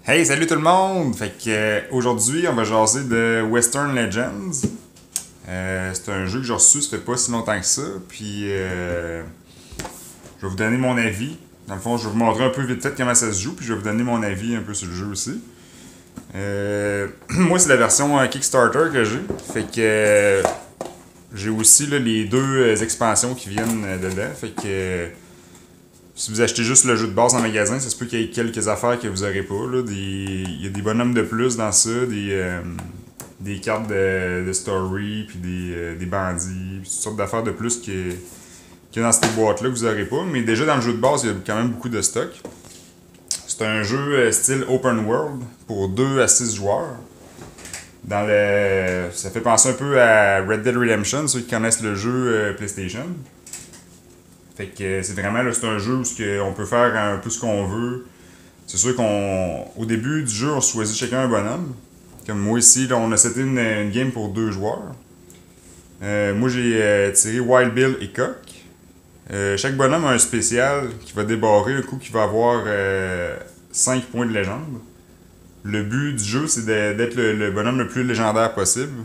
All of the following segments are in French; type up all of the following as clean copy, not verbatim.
Hey, salut tout le monde! Fait que aujourd'hui, on va jaser de Western Legends. C'est un jeu que j'ai reçu, ça fait pas si longtemps que ça. Puis je vais vous donner mon avis. Dans le fond, je vais vous montrer un peu vite fait comment ça se joue, puis je vais vous donner mon avis un peu sur le jeu aussi. Moi, c'est la version Kickstarter que j'ai. Fait que j'ai aussi là, les deux expansions qui viennent dedans. Fait que si vous achetez juste le jeu de base en magasin, ça se peut qu'il y ait quelques affaires que vous n'aurez pas. Là. Il y a des bonhommes de plus dans ça, des cartes de story, puis des bandits, puis toutes sortes d'affaires de plus qu'il y a dans cette boîte-là que vous n'aurez pas. Mais déjà dans le jeu de base, il y a quand même beaucoup de stock. C'est un jeu style open world pour 2 à 6 joueurs. Ça fait penser un peu à Red Dead Redemption, ceux qui connaissent le jeu PlayStation. Fait que c'est vraiment là, c'est un jeu où on peut faire un peu ce qu'on veut. C'est sûr qu'au début du jeu, on choisit chacun un bonhomme. Comme moi ici, là, on a seté une game pour 2 joueurs. Moi j'ai tiré Wild Bill et Coq. Chaque bonhomme a un spécial qui va débarrer un coup qui va avoir 5 points de légende. Le but du jeu, c'est d'être le bonhomme le plus légendaire possible.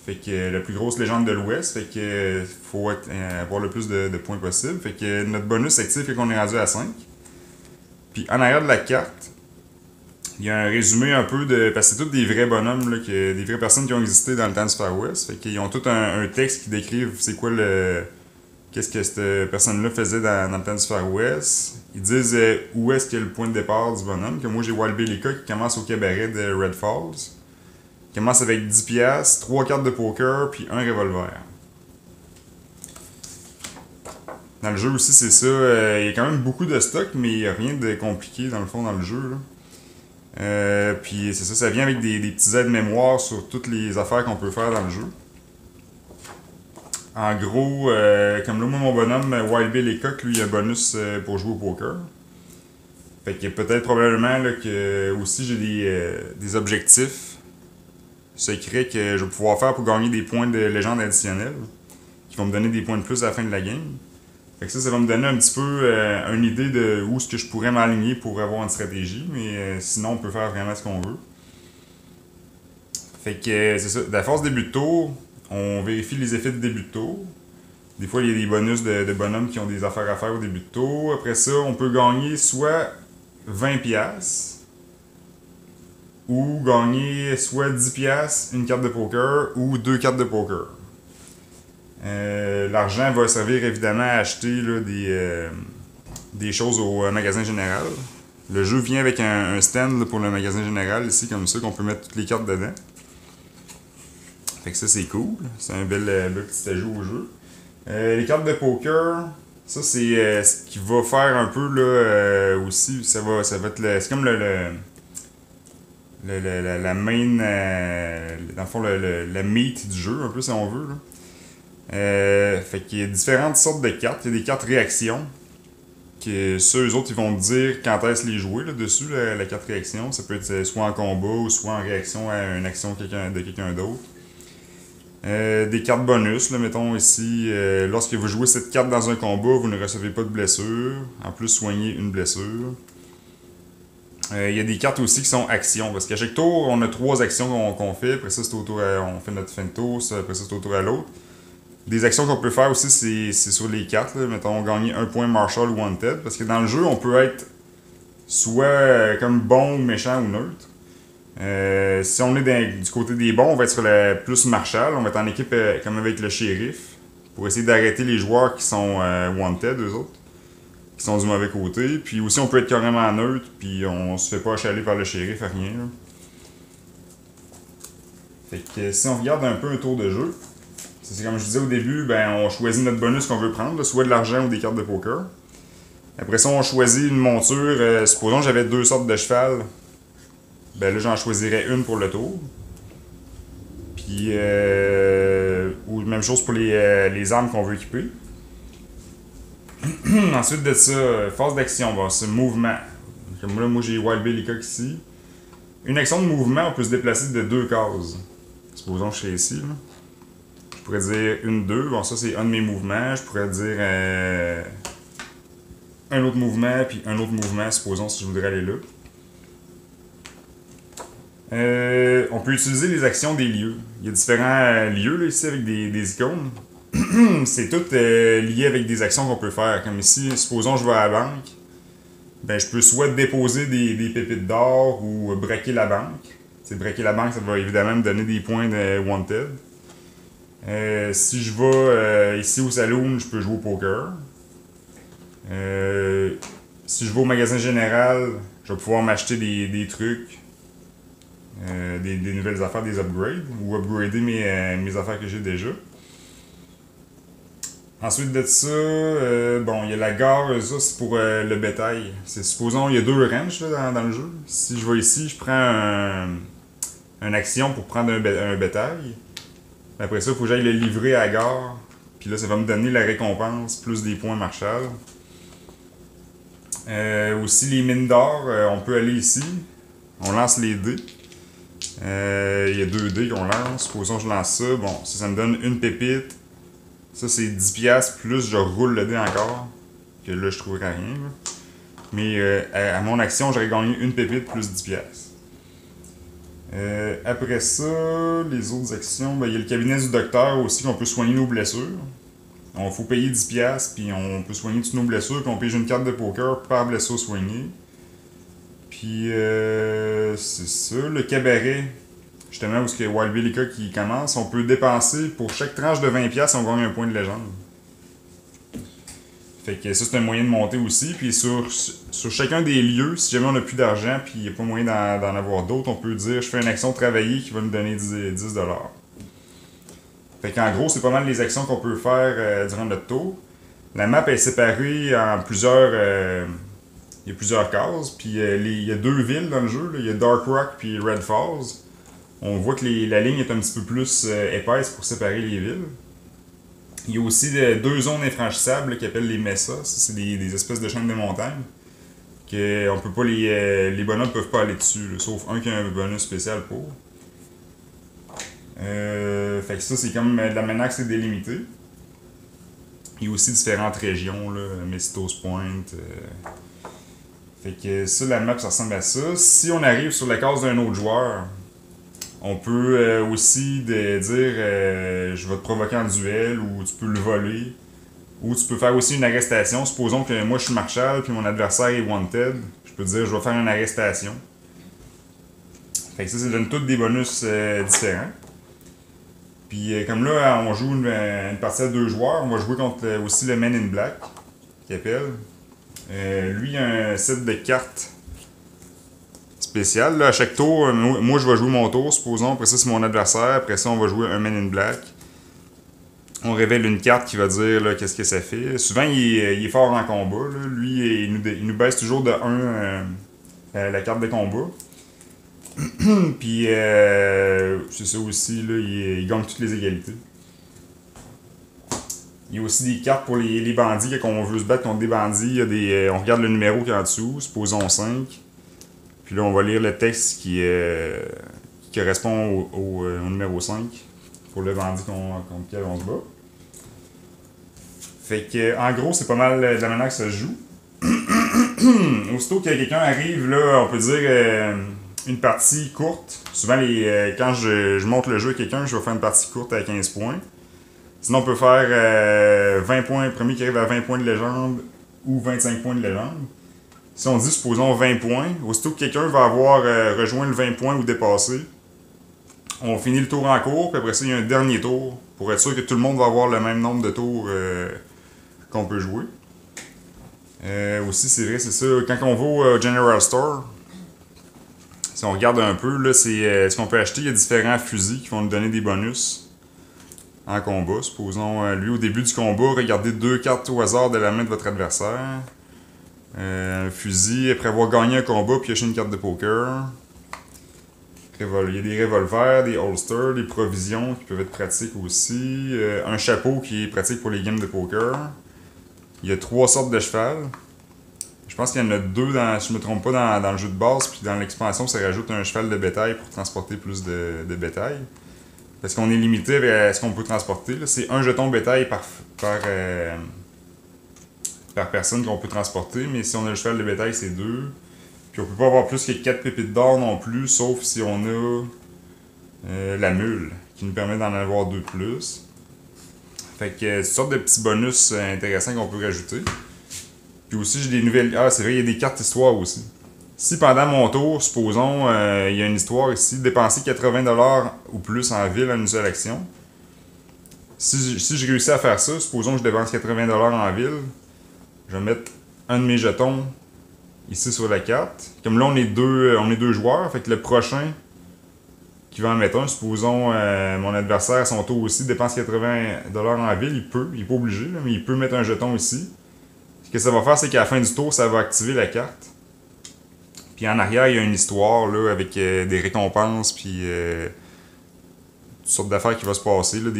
Fait que la plus grosse légende de l'Ouest, fait que faut avoir le plus de points possible. Fait que notre bonus actif fait qu'on est rendu à 5. Puis en arrière de la carte, il y a un résumé un peu de. Parce que c'est tous des vrais bonhommes, là, des vraies personnes qui ont existé dans le temps du Far West. Fait qu'ils ont tout un texte qui décrive c'est quoi le. Qu'est-ce que cette personne-là faisait dans le temps du Far West. Ils disent où est-ce qu'il y a le point de départ du bonhomme. Que moi j'ai Wild Bill qui commence au cabaret de Red Falls. Il commence avec 10$, 3 cartes de poker, puis un revolver. Dans le jeu aussi, c'est ça. Il y a quand même beaucoup de stock, mais il n'y a rien de compliqué dans le fond dans le jeu. Puis c'est ça, ça vient avec des petits aides-mémoire sur toutes les affaires qu'on peut faire dans le jeu. En gros, comme là, moi, mon bonhomme, Wild Bill et Coq, lui, il a un bonus pour jouer au poker. Fait que peut-être probablement là, que aussi j'ai des objectifs secret que je vais pouvoir faire pour gagner des points de légende additionnels qui vont me donner des points de plus à la fin de la game. Fait que ça va me donner un petit peu une idée de où est-ce que je pourrais m'aligner pour avoir une stratégie, mais sinon on peut faire vraiment ce qu'on veut. Fait que c'est ça. À force début de tour, on vérifie les effets de début de tour. Des fois, il y a des bonus de bonhommes qui ont des affaires à faire au début de tour. Après ça, on peut gagner soit 20$, ou gagner soit 10$, une carte de poker, ou 2 cartes de poker. L'argent va servir évidemment à acheter là, des choses au magasin général. Le jeu vient avec un stand là, pour le magasin général ici, comme ça, qu'on peut mettre toutes les cartes dedans. Fait que ça, c'est cool. C'est un bel petit ajout au jeu. Les cartes de poker, ça, c'est ce qui va faire un peu là, aussi. Ça va être c'est comme la main, dans le fond, la meat du jeu, un peu si on veut. Là. Fait qu'il y a différentes sortes de cartes. Il y a des cartes réaction. Que ceux, eux autres, ils vont te dire quand est-ce les jouer là, dessus, la carte réaction. Ça peut être soit en combat ou soit en réaction à une action de quelqu'un d'autre. Des cartes bonus, là, mettons ici, lorsque vous jouez cette carte dans un combat, vous ne recevez pas de blessure. En plus, soignez une blessure. Il y a des cartes aussi qui sont actions, parce qu'à chaque tour, on a 3 actions qu'on fait. Après ça, c'est au tour on fait notre fin de tour, après ça, c'est au tour à l'autre. Des actions qu'on peut faire aussi, c'est sur les cartes. Là. Mettons, gagner un point Marshall ou Wanted, parce que dans le jeu, on peut être soit comme bon ou méchant ou neutre. Si on est du côté des bons, on va être sur la plus Marshall, on va être en équipe comme avec le shérif, pour essayer d'arrêter les joueurs qui sont Wanted, eux autres. Qui sont du mauvais côté. Puis aussi, on peut être carrément neutre, puis on se fait pas achaler par le shérif à rien. Là. Fait que si on regarde un peu un tour de jeu, c'est comme je disais au début, ben on choisit notre bonus qu'on veut prendre, là, soit de l'argent ou des cartes de poker. Après ça, on choisit une monture. Supposons que j'avais 2 sortes de cheval. Ben là, j'en choisirais une pour le tour. Puis, ou même chose pour les armes qu'on veut équiper. Ensuite de ça, phase d'action, bon, c'est mouvement. Comme là, moi j'ai Wild Bill et Coq ici. Une action de mouvement, on peut se déplacer de 2 cases. Supposons que je serais ici. Là. Je pourrais dire une, 2. Bon, ça c'est un de mes mouvements. Je pourrais dire un autre mouvement, puis un autre mouvement, supposons si je voudrais aller là. On peut utiliser les actions des lieux. Il y a différents lieux là, ici avec des icônes. C'est tout lié avec des actions qu'on peut faire. Comme ici, supposons que je vais à la banque. Ben, je peux soit déposer des pépites d'or ou braquer la banque. T'sais, braquer la banque, ça va évidemment me donner des points de Wanted. Si je vais ici au saloon, je peux jouer au poker. Si je vais au magasin général, je vais pouvoir m'acheter des trucs, des nouvelles affaires, des upgrades, ou upgrader mes affaires que j'ai déjà. Ensuite de ça, bon, il y a la gare, ça c'est pour le bétail. Supposons, il y a 2 ranchs là, dans le jeu. Si je vais ici, je prends une action pour prendre un bétail. Après ça, il faut que j'aille le livrer à la gare. Puis là, ça va me donner la récompense plus des points Marshall. Aussi, les mines d'or, on peut aller ici. On lance les dés. Il y a 2 dés qu'on lance. Supposons que je lance ça. Bon, ça me donne une pépite. Ça, c'est 10$ plus je roule le dé encore. Que là, je trouverai rien. Là. Mais à mon action, j'aurais gagné une pépite plus 10$. Après ça, les autres actions, ben, il y a le cabinet du docteur aussi qu'on peut soigner nos blessures. Il faut payer 10$, puis on peut soigner toutes nos blessures, puis on paye une carte de poker par blessure soignée. Puis c'est ça, le cabaret, justement, où est-ce que Wild Bellica qui commence, on peut dépenser pour chaque tranche de 20$, on gagne un point de légende. Fait que ça, c'est un moyen de monter aussi. Puis sur chacun des lieux, si jamais on n'a plus d'argent puis il n'y a pas moyen d'en avoir d'autres, on peut dire je fais une action travailler qui va nous donner 10$. Fait qu'en gros, c'est pas mal les actions qu'on peut faire durant notre tour. La map est séparée en plusieurs. Il y a plusieurs cases. Puis il y a 2 villes dans le jeu. Là. Il y a Dark Rock puis Red Falls. On voit que la ligne est un petit peu plus épaisse pour séparer les villes. Il y a aussi 2 zones infranchissables qu'ils appellent les Messas. C'est des espèces de chaînes de montagnes. Que on peut pas les bonhommes peuvent pas aller dessus, là, sauf un qui a un bonus spécial pour. Fait que ça, c'est comme de la manière que c'est délimité. Il y a aussi différentes régions, là, Mestos Point. Fait que ça, la map, ça ressemble à ça. Si on arrive sur la case d'un autre joueur, on peut aussi dire je vais te provoquer en duel, ou tu peux le voler, ou tu peux faire aussi une arrestation. Supposons que moi je suis Marshall puis mon adversaire est Wanted, je peux dire je vais faire une arrestation. Fait que ça donne tous des bonus différents. Puis comme là on joue une partie à 2 joueurs, on va jouer contre aussi le Man in Black qui appelle. Lui il a un set de cartes spécial. Là, à chaque tour, moi je vais jouer mon tour, supposons. Après ça, c'est mon adversaire. Après ça, on va jouer un Man in Black. On révèle une carte qui va dire qu'est-ce que ça fait. Souvent, il est fort en combat. Là. Lui, il nous baisse toujours de 1 la carte de combat. Puis, c'est ça aussi, là, il gagne toutes les égalités. Il y a aussi des cartes pour les bandits. Quand on veut se battre contre des bandits, on regarde le numéro qui est en dessous, supposons 5. Puis là, on va lire le texte qui correspond au numéro 5 pour le bandit contre lequel on se bat. Fait que, en gros, c'est pas mal de la manière que ça se joue. Aussitôt que quelqu'un arrive, là, on peut dire une partie courte. Souvent, quand je monte le jeu à quelqu'un, je vais faire une partie courte à 15 points. Sinon, on peut faire 20 points, le premier qui arrive à 20 points de légende ou 25 points de légende. Si on dit, supposons 20 points, aussitôt que quelqu'un va avoir rejoint le 20 points ou dépassé, on finit le tour en cours, puis après ça, il y a un dernier tour pour être sûr que tout le monde va avoir le même nombre de tours qu'on peut jouer. Aussi, c'est vrai, c'est ça. Quand on va au General Store, si on regarde un peu, là, c'est ce qu'on peut acheter. Il y a différents fusils qui vont nous donner des bonus en combat. Supposons, lui, au début du combat, regardez 2 cartes au hasard de la main de votre adversaire. Un fusil, après avoir gagné un combat, piocher une carte de poker. Il y a des revolvers, des holsters, des provisions qui peuvent être pratiques aussi. Un chapeau qui est pratique pour les games de poker. Il y a 3 sortes de cheval. Je pense qu'il y en a 2, si je ne me trompe pas, dans le jeu de base. Puis dans l'expansion, ça rajoute un cheval de bétail pour transporter plus de bétail. Parce qu'on est limité à ce qu'on peut transporter. C'est un jeton bétail par personne qu'on peut transporter. Mais si on a le cheval de bétail, c'est 2. Puis on peut pas avoir plus que 4 pépites d'or non plus, sauf si on a la mule, qui nous permet d'en avoir 2 de plus. Fait que c'est une sorte de petits bonus intéressants qu'on peut rajouter. Puis aussi, j'ai des nouvelles. Ah, c'est vrai, il y a des cartes histoire aussi. Si pendant mon tour, supposons, il y a une histoire ici, dépenser 80$ ou plus en ville en une seule action. Si je réussis à faire ça, supposons que je dépense 80$ en ville, je vais mettre un de mes jetons ici sur la carte. Comme là, on est deux joueurs, fait que le prochain qui va en mettre un, supposons mon adversaire à son tour aussi dépense 80$ en ville, il est pas obligé, là, mais il peut mettre un jeton ici. Ce que ça va faire, c'est qu'à la fin du tour, ça va activer la carte. Puis en arrière, il y a une histoire là, avec des récompenses, puis toutes sortes d'affaires qui vont se passer. Là,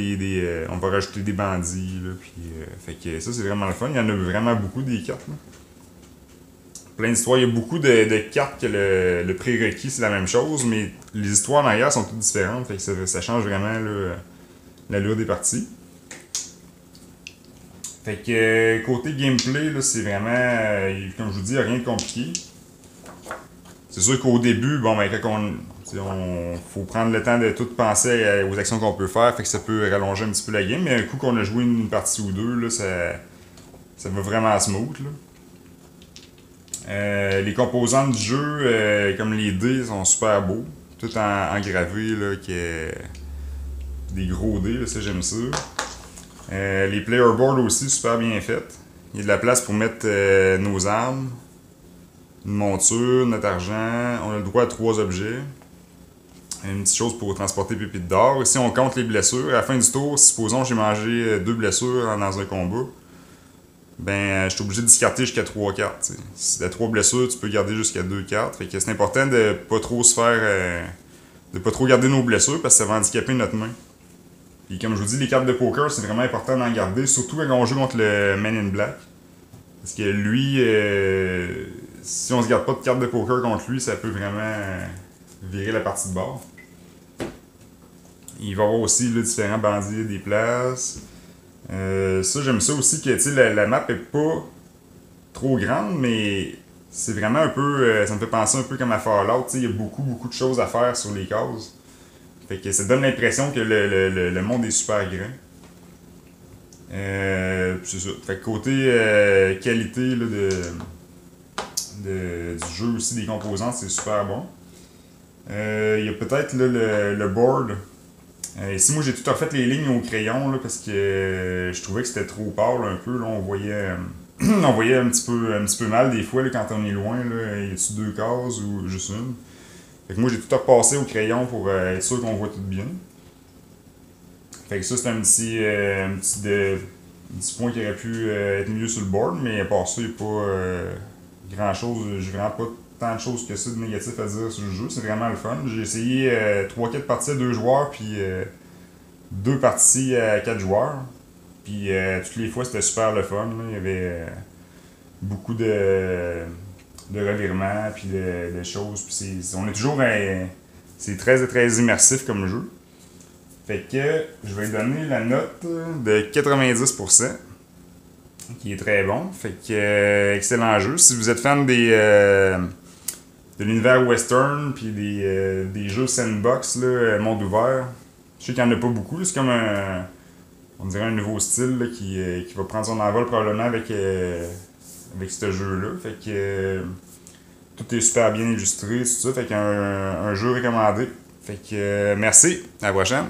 on va rajouter des bandits. Là, puis, fait que ça, c'est vraiment le fun. Il y en a vraiment beaucoup des cartes. Là. Plein d'histoires. Il y a beaucoup de cartes que le prérequis, c'est la même chose, mais les histoires en arrière sont toutes différentes. Fait que ça change vraiment là, l'allure des parties. Fait que côté gameplay, là, c'est vraiment, comme je vous dis, il n'y a rien de compliqué. C'est sûr qu'au début, bon, ben, quand on faut prendre le temps de tout penser aux actions qu'on peut faire, fait que ça peut rallonger un petit peu la game, mais un coup qu'on a joué une partie ou deux, là, ça va vraiment smooth. Là. Les composantes du jeu, comme les dés, sont super beaux. Tout engravé, là, qui est des gros dés, là, ça j'aime ça. Les player boards aussi, super bien faites. Il y a de la place pour mettre nos armes. Une monture, notre argent, on a le droit à 3 objets. Une petite chose pour transporter pépites d'or. Ici, on compte les blessures. À la fin du tour, supposons que j'ai mangé 2 blessures dans un combat, ben, je suis obligé de discarter jusqu'à 3 cartes. T'sais. Si tu as 3 blessures, tu peux garder jusqu'à 2 cartes. Fait que c'est important de pas trop se faire. De pas trop garder nos blessures parce que ça va handicaper notre main. Puis comme je vous dis, les cartes de poker, c'est vraiment important d'en garder, surtout quand on joue contre le Man in Black. Parce que lui, si on se garde pas de carte de poker contre lui, ça peut vraiment virer la partie de bord. Il va y avoir aussi là, différents bandits des places. Ça, j'aime ça aussi que la map est pas trop grande, mais c'est vraiment un peu. Ça me fait penser un peu comme à Fallout. Il y a beaucoup de choses à faire sur les cases. Fait que ça donne l'impression que le monde est super grand. C'est ça. Fait que côté qualité là, du jeu aussi, des composantes, c'est super bon. Il y a peut-être le board. Ici, moi, j'ai tout refait les lignes au crayon là, parce que je trouvais que c'était trop pâle un peu. Là, on voyait, on voyait un petit peu mal des fois là, quand on est loin. Là, y a-tu 2 cases ou juste une? Fait que moi, j'ai tout repassé au crayon pour être sûr qu'on voit tout bien. Fait que ça, c'est un petit point qui aurait pu être mieux sur le board, mais à part ça, il n'y a pas grand chose. J'ai vraiment pas tant de choses que ça de négatif à dire sur le jeu. C'est vraiment le fun. J'ai essayé 3-4 parties à 2 joueurs, puis 2 parties à 4 joueurs. Puis toutes les fois, c'était super le fun. Là. Il y avait beaucoup de revirements, puis de choses. Puis on est toujours. C'est très immersif comme jeu. Fait que je vais donner la note de 90%, qui est très bon. Fait que excellent jeu. Si vous êtes fan de l'univers western puis des jeux sandbox, là, monde ouvert, je sais qu'il n'y en a pas beaucoup. C'est comme on dirait un nouveau style là, qui va prendre son envol probablement avec ce jeu-là. Fait que tout est super bien illustré, tout ça. Fait qu'un jeu recommandé. Fait que merci, à la prochaine.